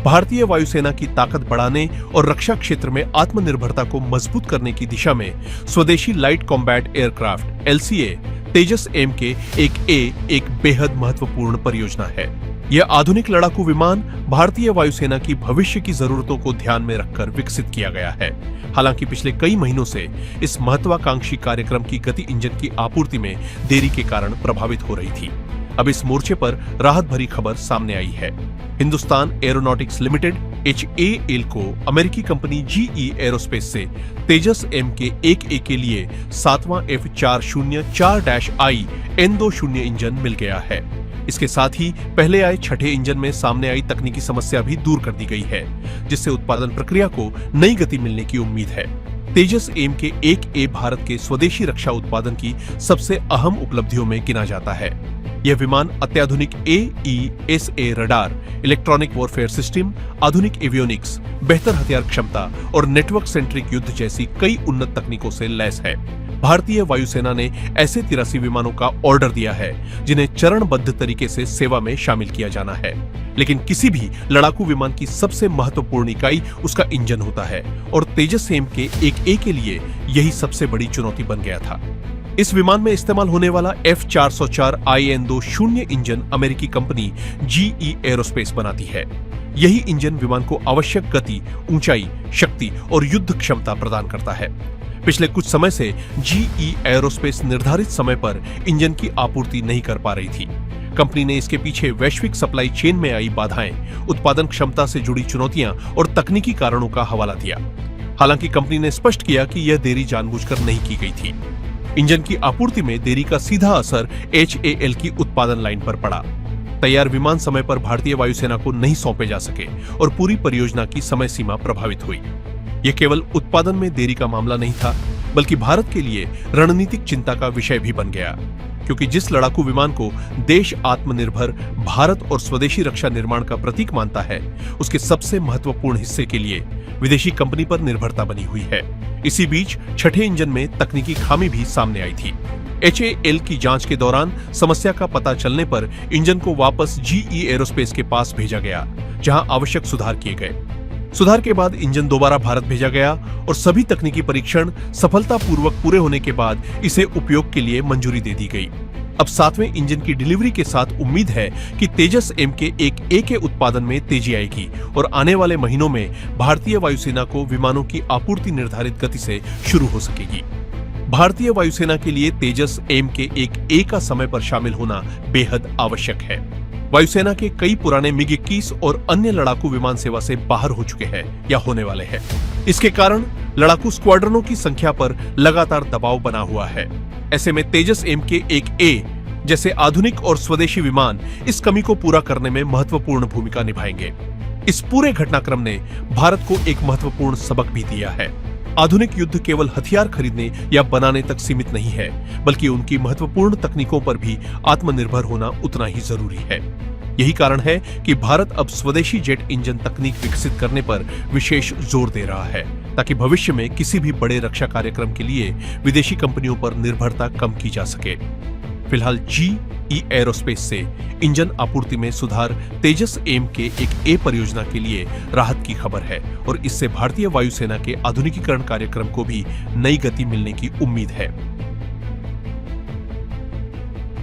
भारतीय वायुसेना की ताकत बढ़ाने और रक्षा क्षेत्र में आत्मनिर्भरता को मजबूत करने की दिशा में स्वदेशी लाइट कॉम्बैट एयरक्राफ्ट LCA तेजस Mk-1A एक बेहद महत्वपूर्ण परियोजना है। यह आधुनिक लड़ाकू विमान भारतीय वायुसेना की भविष्य की जरूरतों को ध्यान में रखकर विकसित किया गया है। हालांकि पिछले कई महीनों से इस महत्वाकांक्षी कार्यक्रम की गति इंजन की आपूर्ति में देरी के कारण प्रभावित हो रही थी। अब इस मोर्चे पर राहत भरी खबर सामने आई है। हिंदुस्तान एरोनॉटिक्स लिमिटेड HAL को अमेरिकी कंपनी GE एरोस्पेस से तेजस Mk-1A के लिए 7वां F404-I N20 इंजन मिल गया है। इसके साथ ही पहले आए छठे इंजन में सामने आई तकनीकी समस्या भी दूर कर दी गई है, जिससे उत्पादन प्रक्रिया को नई गति मिलने की उम्मीद है। तेजस Mk-1A भारत के स्वदेशी रक्षा उत्पादन की सबसे अहम उपलब्धियों में गिना जाता है। यह विमान अत्याधुनिक AESA radar, electronic warfare system, आधुनिक एवियोनिक्स, बेहतर हथियार क्षमता और नेटवर्क सेंट्रिक युद्ध जैसी कई उन्नत तकनीकों से लैस है। भारतीय वायुसेना ने ऐसे 83 विमानों का ऑर्डर दिया है जिन्हें चरणबद्ध तरीके से सेवा में शामिल किया जाना है। लेकिन किसी भी लड़ाकू विमान की सबसे महत्वपूर्ण इकाई उसका इंजन होता है और तेजस Mk-1A के लिए यही सबसे बड़ी चुनौती बन गया था। इस विमान में इस्तेमाल होने वाला F404-I N20 इंजन अमेरिकी कंपनी GE एरोस्पेस बनाती है। यही इंजन विमान को आवश्यक गति, ऊंचाई, शक्ति और युद्ध क्षमता प्रदान करता है। पिछले कुछ समय से GE एरोस्पेस निर्धारित समय पर इंजन की आपूर्ति नहीं कर पा रही थी। कंपनी ने इसके पीछे वैश्विक सप्लाई चेन में आई बाधाएं, उत्पादन क्षमता से जुड़ी चुनौतियां और तकनीकी कारणों का हवाला दिया। हालांकि कंपनी ने स्पष्ट किया कि यह देरी जानबूझकर नहीं की गई थी। इंजन की आपूर्ति में देरी का सीधा असर HAL की उत्पादन लाइन पर पड़ा। तैयार विमान समय पर भारतीय वायुसेना को नहीं सौंपे जा सके और पूरी परियोजना की समय सीमा प्रभावित हुई। यह केवल उत्पादन में देरी का मामला नहीं था, बल्कि भारत के लिए रणनीतिक चिंता का विषय भी बन गया, क्योंकि जिस लड़ाकू विमान को देश आत्मनिर्भर भारत और स्वदेशी रक्षा निर्माण का प्रतीक मानता है, उसके सबसे महत्वपूर्ण हिस्से के लिए विदेशी कंपनी पर निर्भरता बनी हुई है। इसी बीच छठे इंजन में तकनीकी खामी भी सामने आई थी। HAL की जांच के दौरान समस्या का पता चलने पर इंजन को वापस GE एरोस्पेस के पास भेजा गया, जहां आवश्यक सुधार किए गए। सुधार के बाद इंजन दोबारा भारत भेजा गया और सभी तकनीकी परीक्षण सफलतापूर्वक पूरे होने के बाद इसे उपयोग के लिए मंजूरी दे दी गई। अब 7वें इंजन की डिलीवरी के साथ उम्मीद है कि तेजस Mk-1A के उत्पादन में तेजी आएगी और आने वाले महीनों में भारतीय वायुसेना को विमानों की आपूर्ति निर्धारित गति से शुरू हो सकेगी। भारतीय वायुसेना के लिए तेजस Mk-1A का समय पर शामिल होना बेहद आवश्यक है। वायुसेना के कई पुराने MiG-21 और अन्य लड़ाकू विमान सेवा से बाहर हो चुके हैं या होने वाले हैं। इसके कारण लड़ाकू स्क्वाड्रनों की संख्या पर लगातार दबाव बना हुआ है। ऐसे में तेजस Mk-1A जैसे आधुनिक और स्वदेशी विमान इस कमी को पूरा करने में महत्वपूर्ण भूमिका निभाएंगे। इस पूरे घटनाक्रम ने भारत को एक महत्वपूर्ण सबक भी दिया है। आधुनिक युद्ध केवल हथियार खरीदने या बनाने तक सीमित नहीं है, बल्कि उनकी महत्वपूर्ण तकनीकों पर भी आत्मनिर्भर होना उतना ही जरूरी है। यही कारण है कि भारत अब स्वदेशी जेट इंजन तकनीक विकसित करने पर विशेष जोर दे रहा है, ताकि भविष्य में किसी भी बड़े रक्षा कार्यक्रम के लिए विदेशी कंपनियों पर निर्भरता कम की जा सके। फिलहाल GE एरोस्पेस से इंजन आपूर्ति में सुधार तेजस Mk-1A परियोजना के लिए राहत की खबर है और इससे भारतीय वायुसेना के आधुनिकीकरण कार्यक्रम को भी नई गति मिलने की उम्मीद है।